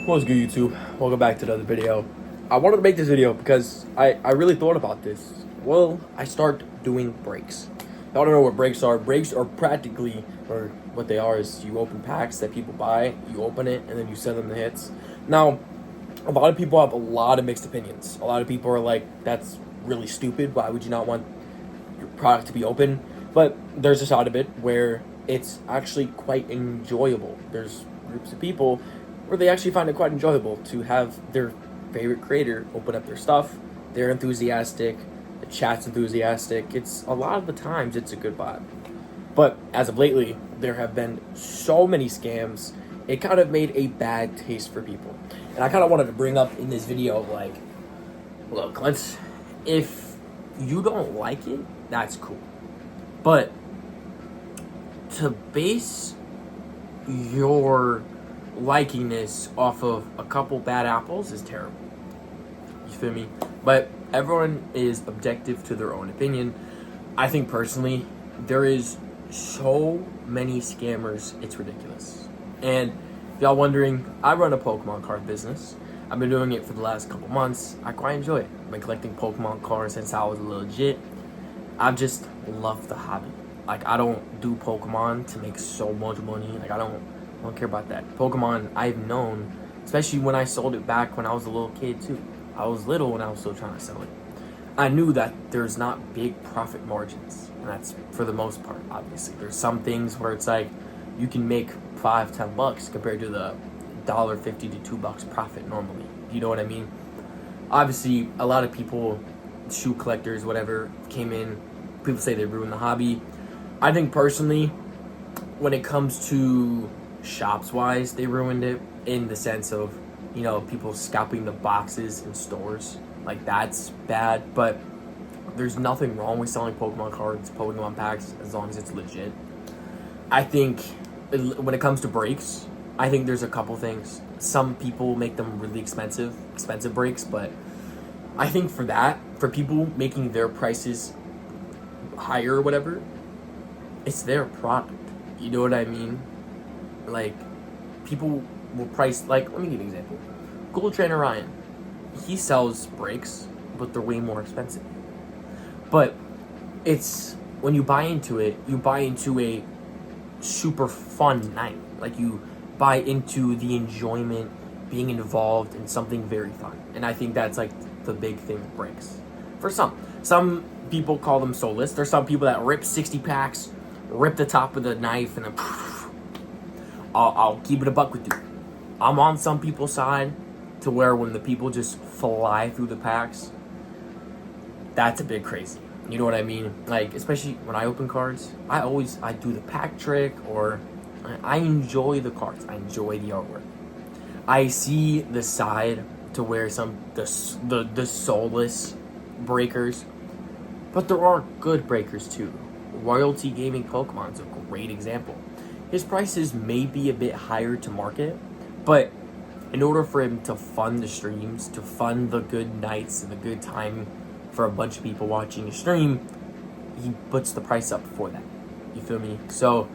What's good, YouTube? Welcome back to another video. I wanted to make this video because I really thought about this. Well, I start doing breaks. Y'all don't know what breaks are. Breaks are practically, or what they are is you open packs that people buy, you open it, and then you send them the hits. Now, a lot of people have a lot of mixed opinions. A lot of people are like, that's really stupid. Why would you not want your product to be open? But there's a side of it where it's actually quite enjoyable. There's groups of people where they actually find it quite enjoyable to have their favorite creator open up their stuff. They're enthusiastic, the chat's enthusiastic. It's a lot of the times it's a good vibe. But as of lately, there have been so many scams, it kind of made a bad taste for people. And I kind of wanted to bring up in this video, like, look, if you don't like it, that's cool. But to base your liking this off of a couple bad apples is terrible. You feel me? But everyone is objective to their own opinion. I think personally, there is so many scammers, it's ridiculous. And if y'all wondering, I run a Pokemon card business. I've been doing it for the last couple months. I quite enjoy it. I've been collecting Pokemon cards since I was legit. I've just loved the hobby. Like, I don't do Pokemon to make so much money. Like, I don't care about that. Pokemon, I've known, especially when I sold it back when I was a little kid too. I was little when I was still trying to sell it. I knew that there's not big profit margins, and that's for the most part, obviously. There's some things where it's like you can make $5-10 compared to the $1.50 to $2 profit normally. You know what I mean? Obviously, a lot of people, shoe collectors, whatever, came in. People say they ruined the hobby. I think personally, when it comes to shops wise, they ruined it in the sense of, you know, people scalping the boxes in stores. Like, that's bad. But there's nothing wrong with selling Pokemon cards, Pokemon packs, as long as it's legit. I think when it comes to breaks, I think there's a couple things. Some people make them really expensive breaks, but I think for people making their prices higher or whatever, it's their product. You know what I mean? Like, people will price, like, let me give you an example. Gold Trainer Ryan, he sells breaks, but they're way more expensive. But it's, when you buy into it, you buy into a super fun night. Like, you buy into the enjoyment, being involved in something very fun. And I think that's, like, the big thing with breaks. For some people call them soulless. There's some people that rip 60 packs, rip the top of the knife, and then I'll keep it a buck with you. I'm on some people's side to where when the people just fly through the packs, that's a bit crazy. You know what I mean? Like, especially when I open cards, I do the pack trick, or I enjoy the cards. I enjoy the artwork. I see the side to where the soulless breakers, but there are good breakers too. Royalty Gaming Pokemon is a great example. His prices may be a bit higher to market, but in order for him to fund the streams, to fund the good nights and the good time for a bunch of people watching the stream, he puts the price up for that. You feel me? So,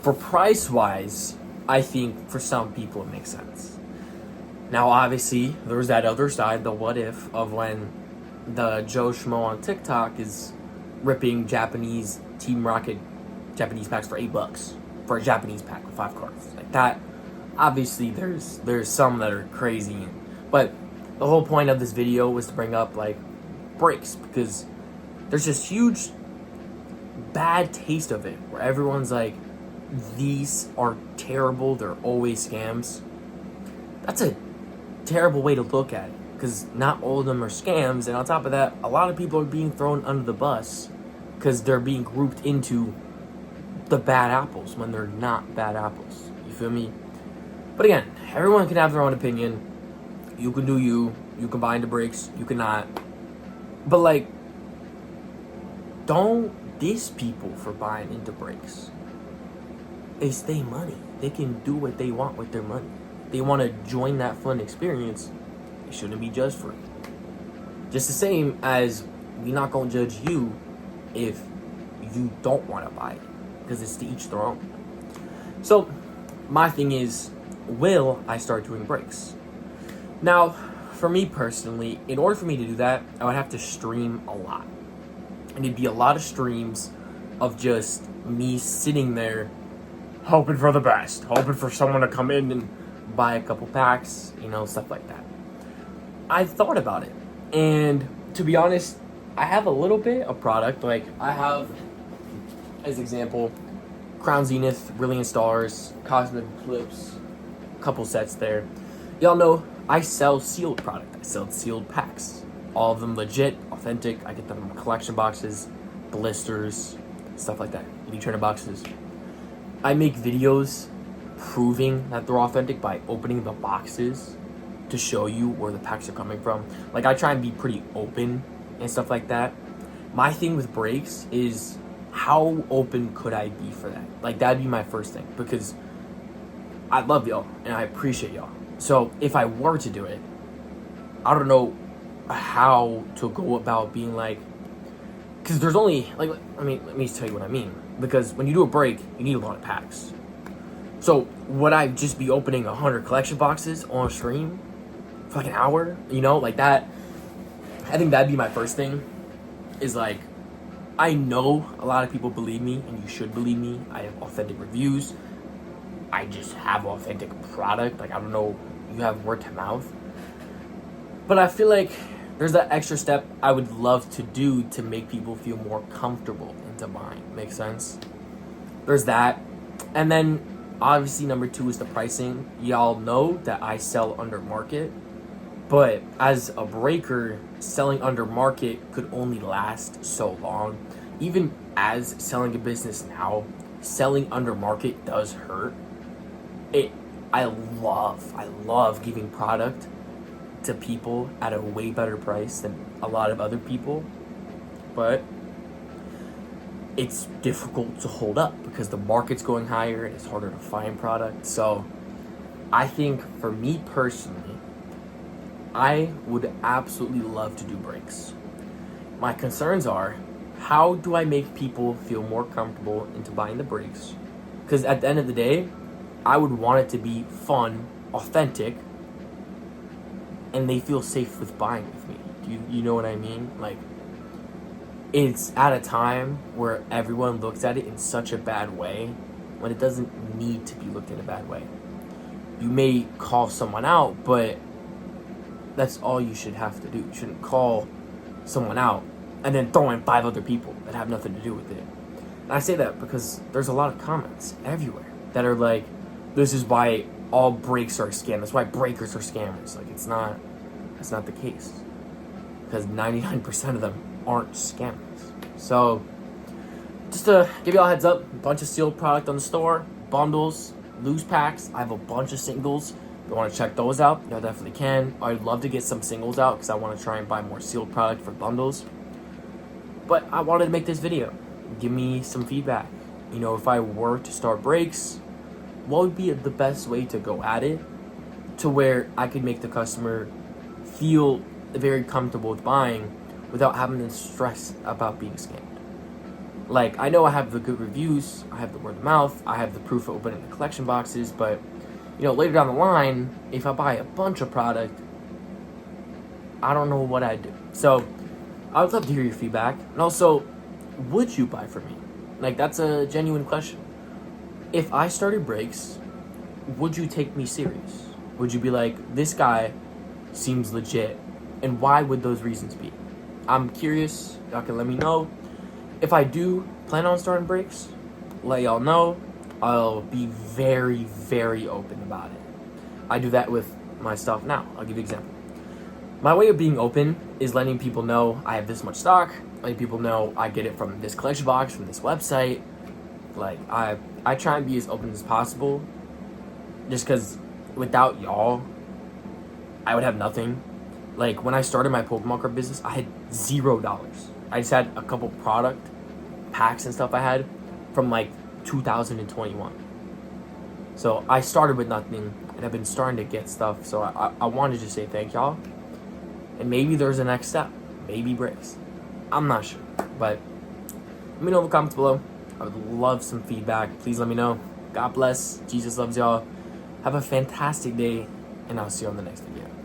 for price-wise, I think for some people it makes sense. Now, obviously, there's that other side, the what if, of when the Joe Schmo on TikTok is ripping Japanese Team Rocket Japanese packs for $8 for a Japanese pack with 5 cards. Like that, obviously there's some that are crazy. But the whole point of this video was to bring up, like, breaks, because there's this huge bad taste of it where everyone's like, these are terrible, they're always scams. That's a terrible way to look at it, because not all of them are scams, and on top of that, a lot of people are being thrown under the bus because they're being grouped into the bad apples when they're not bad apples. You feel me? But again, everyone can have their own opinion. You can do you can buy into breaks, you cannot. But, like, don't diss people for buying into breaks. It's their money. They can do what they want with their money. They want to join that fun experience, they shouldn't be judged for it. Just the same as we're not going to judge you if you don't want to buy it, because it's to each their own. So, my thing is, will I start doing breaks? Now, for me personally, in order for me to do that, I would have to stream a lot. And it'd be a lot of streams of just me sitting there hoping for the best, hoping for someone to come in and buy a couple packs, stuff like that. I thought about it, and to be honest, I have a little bit of product. Like, I have, as example, Crown Zenith, Brilliant Stars, Cosmic Eclipse, a couple sets there. Y'all know I sell sealed product. I sell sealed packs. All of them legit, authentic. I get them in collection boxes, blisters, stuff like that. Elite Trainer boxes. I make videos proving that they're authentic by opening the boxes to show you where the packs are coming from. Like, I try and be pretty open and stuff like that. My thing with breaks is, how open could I be for that? Like, that'd be my first thing, because I love y'all and I appreciate y'all. So if I were to do it, I don't know how to go about being like, because there's only, like, let me tell you what I mean. Because when you do a break, you need a lot of packs. So would I just be opening 100 collection boxes on stream for like an hour? Like that. I think that'd be my first thing. Is like, I know a lot of people believe me, and you should believe me. I have authentic reviews. I just have authentic product. Like, I don't know, you have word to mouth. But I feel like there's that extra step I would love to do to make people feel more comfortable into buying. Makes sense? There's that. And then, obviously, number 2 is the pricing. Y'all know that I sell under market. But as a breaker, selling under market could only last so long. Even as selling a business now, selling under market does hurt. I love giving product to people at a way better price than a lot of other people, but it's difficult to hold up because the market's going higher and it's harder to find product. So I think for me personally, I would absolutely love to do breaks. My concerns are, how do I make people feel more comfortable into buying the breaks? Because at the end of the day, I would want it to be fun, authentic, and they feel safe with buying with me. You know what I mean? Like, it's at a time where everyone looks at it in such a bad way when it doesn't need to be looked in a bad way. You may call someone out, but that's all you should have to do. You shouldn't call someone out and then throw in 5 other people that have nothing to do with it. And I say that because there's a lot of comments everywhere that are like, this is why all breaks are a scam. That's why breakers are scammers. Like, it's not the case. Because 99% of them aren't scammers. So, just to give y'all a heads up, a bunch of sealed product on the store, bundles, loose packs. I have a bunch of singles. If you want to check those out, y'all definitely can. I'd love to get some singles out because I want to try and buy more sealed product for bundles. But I wanted to make this video. Give me some feedback. If I were to start breaks, what would be the best way to go at it to where I could make the customer feel very comfortable with buying without having to stress about being scammed? Like, I know I have the good reviews, I have the word of mouth, I have the proof of opening the collection boxes, but later down the line, if I buy a bunch of product, I don't know what I'd do. So I would love to hear your feedback. And also, would you buy from me? Like, that's a genuine question. If I started breaks, would you take me serious? Would you be like, this guy seems legit, and why would those reasons be? I'm curious. Y'all can let me know. If I do plan on starting breaks, let y'all know. I'll be very, very open about it. I do that with my stuff now. I'll give you an example. My way of being open is letting people know I have this much stock, letting people know I get it from this collection box, from this website. Like, I try and be as open as possible, just because without y'all, I would have nothing. Like, when I started my Pokemon card business, I had $0. I just had a couple product packs and stuff I had from like 2021. So I started with nothing, and I've been starting to get stuff. So I wanted to say thank y'all, and maybe there's a next step, maybe breaks. I'm not sure, but let me know in the comments below. I would love some feedback. Please let me know. God bless. Jesus loves y'all. Have a fantastic day, and I'll see you on the next video.